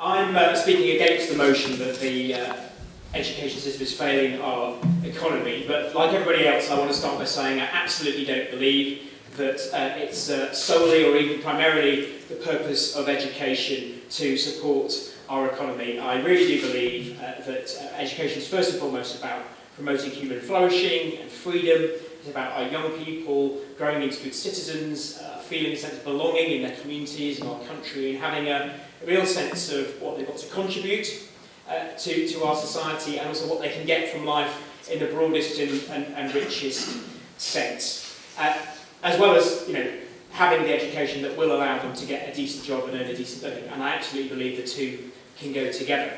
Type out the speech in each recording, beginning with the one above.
I'm speaking against the motion that the education system is failing our economy, but like everybody else, I want to start by saying I absolutely don't believe that it's solely or even primarily the purpose of education to support our economy. I really do believe that education is first and foremost about promoting human flourishing and freedom. It's about our young people growing into good citizens, feeling a sense of belonging in their communities and our country, and having a real sense of what they've got to contribute to our society, and also what they can get from life in the broadest and richest sense. As well as, having the education that will allow them to get a decent job and earn a decent living. And I absolutely believe the two can go together.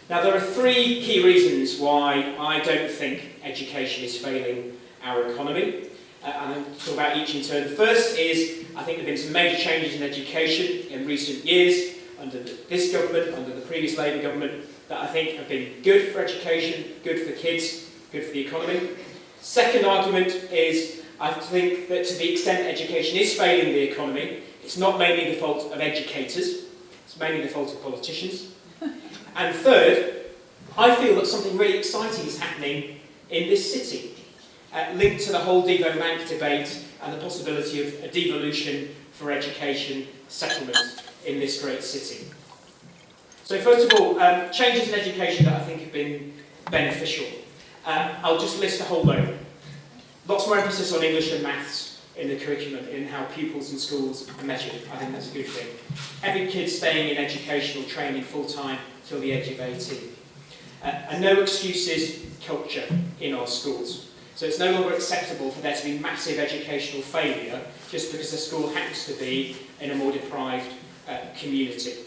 Now, there are three key reasons why I don't think education is failing our economy. And I'll talk about each in turn. First is, I think there have been some major changes in education in recent years, under this government, under the previous Labour government, that I think have been good for education, good for kids, good for the economy. Second argument is, I think that to the extent education is failing the economy, it's not mainly the fault of educators, it's mainly the fault of politicians. And third, I feel that something really exciting is happening in this city, linked to the whole devolution debate and the possibility of a devolution for education settlement in this great city. So first of all, changes in education that I think have been beneficial. I'll just list a whole load. Lots more emphasis on English and maths in the curriculum, in how pupils in schools are measured. I think that's a good thing. Every kid staying in educational training full-time till the age of 18. A no excuses culture in our schools. So it's no longer acceptable for there to be massive educational failure just because the school happens to be in a more deprived community.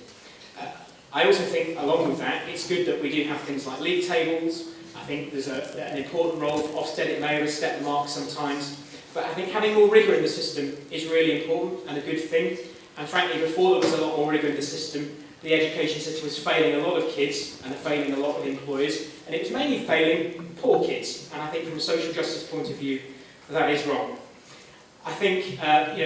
I also think, along with that, it's good that we do have things like league tables. I think there's an important role for Ofsted. It may overstep the mark sometimes. But I think having more rigour in the system is really important and a good thing. And frankly, before there was a lot more rigour in the system, the education system was failing a lot of kids and failing a lot of employers. And it was mainly failing poor kids. And I think from a social justice point of view, that is wrong. I think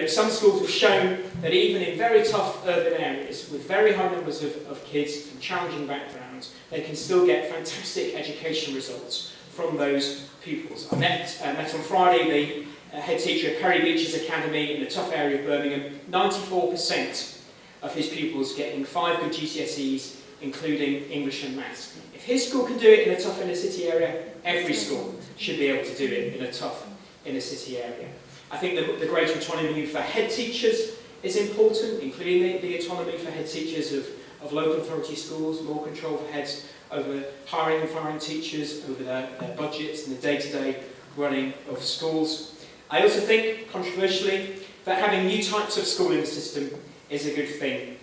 some schools have shown that even in very tough urban areas, with very high numbers of kids from challenging backgrounds, they can still get fantastic education results from those pupils. I met on Friday the head teacher at Perry Beaches Academy in the tough area of Birmingham. 94% of his pupils getting 5 good GCSEs, including English and maths. If his school can do it in a tough inner city area, every school should be able to do it in a tough inner city area. I think the greater autonomy for head teachers is important, including the autonomy for head teachers of local authority schools, more control for heads over hiring and firing teachers, over their budgets and the day-to-day running of schools. I also think, controversially, that having new types of school in the system is a good thing.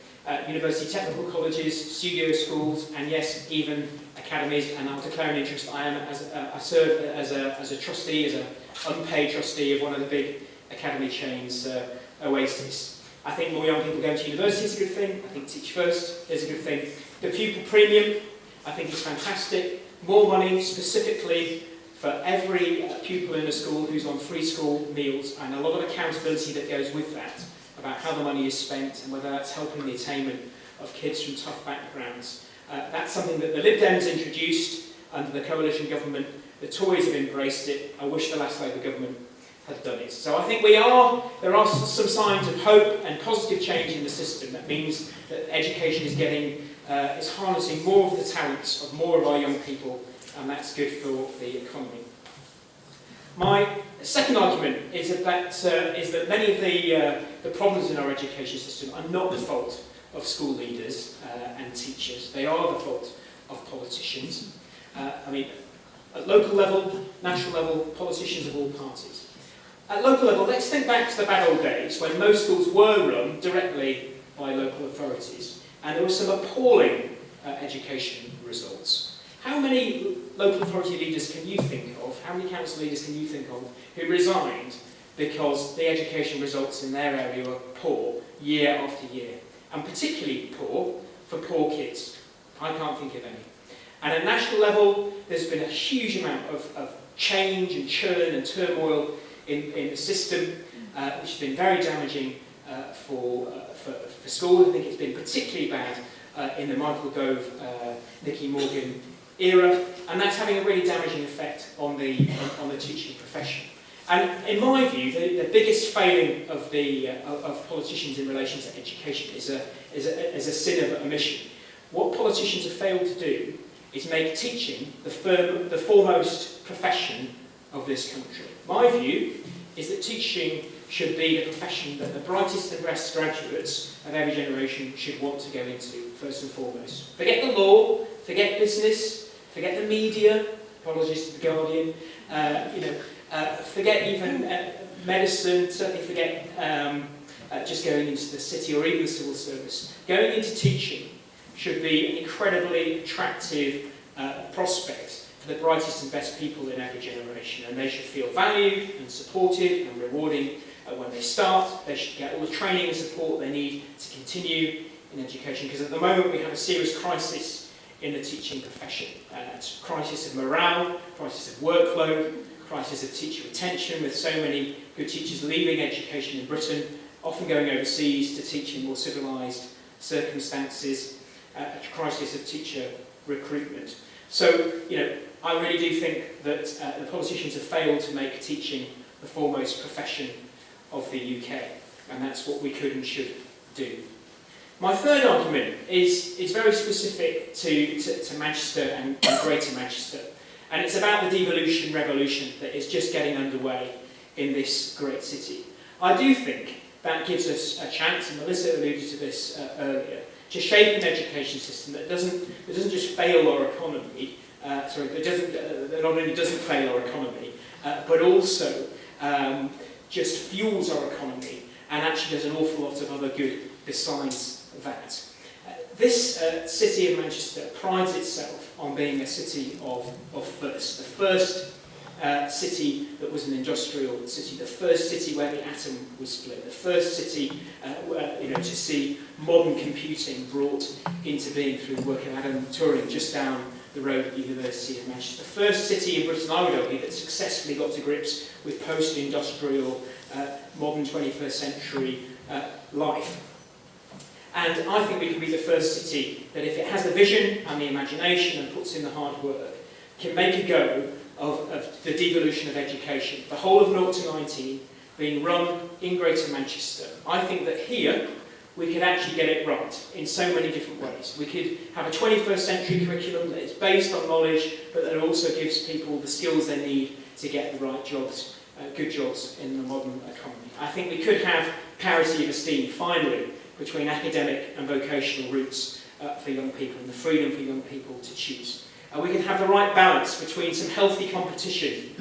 University technical colleges, studio schools, and yes, even academies, and I'll declare an interest. I serve as a trustee, as an unpaid trustee of one of the big academy chains, Oasis. I think more young people going to university is a good thing. I think Teach First is a good thing. The pupil premium, I think, is fantastic. More money specifically for every pupil in a school who's on free school meals, and a lot of accountability that goes with that, about how the money is spent and whether that's helping the attainment of kids from tough backgrounds. That's something that the Lib Dems introduced under the coalition government. The Tories have embraced it. I wish the last Labour government had done it. So I think there are some signs of hope and positive change in the system. That means that education is harnessing more of the talents of more of our young people, and that's good for the economy. My second argument is that many of the problems in our education system are not the fault of school leaders and teachers. They are the fault of politicians. At local level, national level, politicians of all parties. At local level, let's think back to the bad old days when most schools were run directly by local authorities, and there were some appalling education results. How many local authority leaders can you think of, how many council leaders can you think of, who resigned because the education results in their area were poor year after year? And particularly poor for poor kids. I can't think of any. And at national level, there's been a huge amount of change and churn and turmoil in the system, which has been very damaging for schools. I think it's been particularly bad in the Michael Gove, Nicky Morgan era, and that's having a really damaging effect on the teaching profession. And in my view, the biggest failing of politicians in relation to education is a sin of omission. What politicians have failed to do is make teaching the foremost profession of this country. My view is that teaching should be the profession that the brightest and best graduates of every generation should want to go into, first and foremost. Forget the law, forget business, forget the media, apologies to the Guardian, forget even medicine, certainly forget just going into the city or even the civil service. Going into teaching should be an incredibly attractive prospect for the brightest and best people in every generation, and they should feel valued and supported and rewarding when they start. They should get all the training and support they need to continue in education, because at the moment we have a serious crisis in the teaching profession. Crisis of morale, crisis of workload, crisis of teacher retention, with so many good teachers leaving education in Britain, often going overseas to teach in more civilised circumstances, a crisis of teacher recruitment. So, I really do think that the politicians have failed to make teaching the foremost profession of the UK, and that's what we could and should do. My third argument is very specific to Manchester and Greater Manchester, and it's about the devolution revolution that is just getting underway in this great city. I do think that gives us a chance, and Melissa alluded to this earlier, to shape an education system that doesn't just fail our economy, that not only doesn't fail our economy, but also just fuels our economy and actually does an awful lot of other good besides that. This city of Manchester prides itself on being a city of first. The first city that was an industrial city, the first city where the atom was split, the first city to see modern computing brought into being through the work of Adam Turing just down the road at the University of Manchester. The first city in Britain, I would argue, that successfully got to grips with post-industrial, modern 21st century life. And I think we can be the first city that, if it has the vision and the imagination and puts in the hard work, can make a go of the devolution of education, the whole of 0 to 19 being run in Greater Manchester. I think that here we could actually get it right in so many different ways. We could have a 21st century curriculum that is based on knowledge, but that also gives people the skills they need to get the right jobs, good jobs in the modern economy. I think we could have parity of esteem, finally, between academic and vocational routes for young people, and the freedom for young people to choose. We can have the right balance between some healthy competition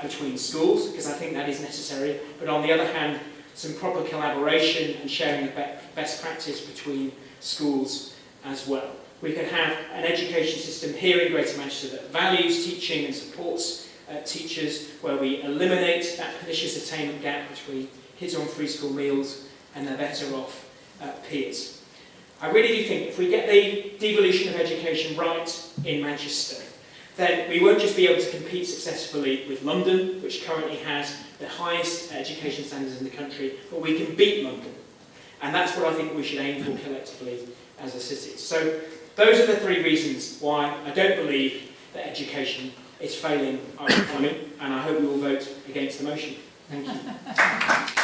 between schools, because I think that is necessary, but on the other hand, some proper collaboration and sharing of best practice between schools as well. We can have an education system here in Greater Manchester that values teaching and supports teachers, where we eliminate that pernicious attainment gap between kids on free school meals and their better off peers. I really do think if we get the devolution of education right in Manchester, then we won't just be able to compete successfully with London, which currently has the highest education standards in the country, but we can beat London. And that's what I think we should aim for collectively as a city. So those are the three reasons why I don't believe that education is failing our economy, and I hope you will vote against the motion. Thank you.